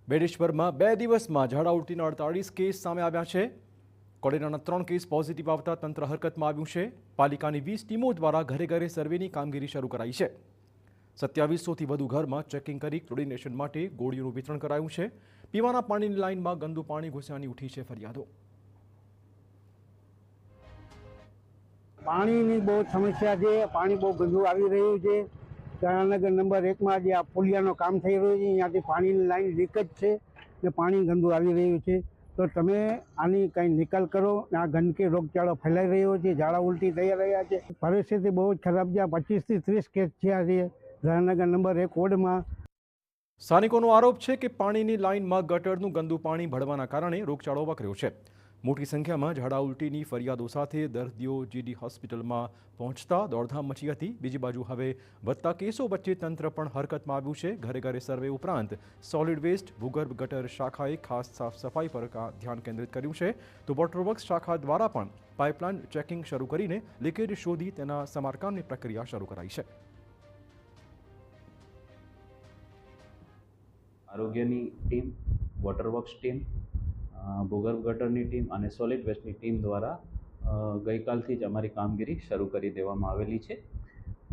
બેડેશ્વરમાં 2 દિવસમાં ઝાડા ઉલટીના 48 કેસ સામે આવ્યા છે। કોલેરાના 3 કેસ પોઝિટિવ આવતા તંત્ર હરકતમાં આવ્યું છે। પાલિકાની 20 ટીમો દ્વારા ઘરે ઘરે સર્વેની કામગીરી શરૂ કરાઈ છે। 2700થી વધુ ઘરમાં ચેકિંગ કરી ક્લોરિનેશન માટે ગોળીઓનું વિતરણ કરાયું છે। પીવાના પાણીની લાઇનમાં ગંદુ પાણી ઘૂસ્યાની ઉઠી છે ફરિયાદો। પાણીની બહુ સમસ્યા છે। પાણી બહુ ગંદુ આવી રહ્યું છે। જામનગર નંબર 1માં જે આ પુલિયાનું કામ થઈ રહ્યું છે ત્યાંથી પાણીની લાઈન લીક જ છે ને પાણી ગંદુ આવી રહ્યું છે। તો તમે આની કંઈ નિકાલ કરો। આ ગંદકી રોગચાળો ફેલાઈ રહ્યો છે, ઝાડા ઉલટી થઈ રહ્યા છે। પરિસ્થિતિ બહુ જ ખરાબ છે। 25થી 30 કેસ થયા છે જામનગર નંબર 1 વોર્ડમાં। સ્થાનિકોનો આરોપ છે કે પાણીની લાઇનમાં ગટરનું ગંદુ પાણી ભળવાના કારણે રોગચાળો વકર્યો છે। મોટી સંખ્યામાં ઝાડા ઉલટીની ફરિયાદો સાથે દર્દીઓ જીડી હોસ્પિટલમાં પહોંચતા દોડધામ મચી હતી। બીજી બાજુ હવે વધતા કેસો વચ્ચે તંત્ર પણ હરકતમાં આવ્યું છે। ઘરે ઘરે સર્વે ઉપરાંત સોલિડ વેસ્ટ ભૂગર્ભ ગટર શાખાએ ખાસ સાફ સફાઈ પર ધ્યાન કેન્દ્રિત કર્યું છે, તો વોટરવર્ક્સ શાખા દ્વારા પણ પાઇપલાઇન ચેકિંગ શરૂ કરીને લીકેજ શોધી તેના સમારકામની પ્રક્રિયા શરૂ કરાઈ છે। આરોગ્યની ટીમ, વોટરવર્ક્સ ટીમ, ભૂગર્ભ ગટરની ટીમ અને સોલિડ વેસ્ટની ટીમ દ્વારા ગઈકાલથી જ અમારી કામગીરી શરૂ કરી દેવામાં આવેલી છે।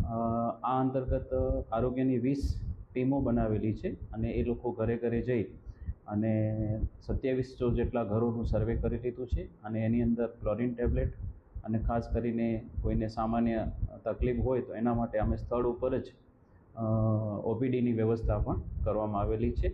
આ અંતર્ગત આરોગ્યની 20 ટીમો બનાવેલી છે અને એ લોકો ઘરે ઘરે જઈ અને 2700 જેટલા ઘરોનું સર્વે કરી લીધું છે અને એની અંદર ક્લોરીન ટેબ્લેટ અને ખાસ કરીને કોઈને સામાન્ય તકલીફ હોય તો એના માટે અમે સ્થળ ઉપર જ ઓપીડીની વ્યવસ્થા પણ કરવામાં આવેલી છે।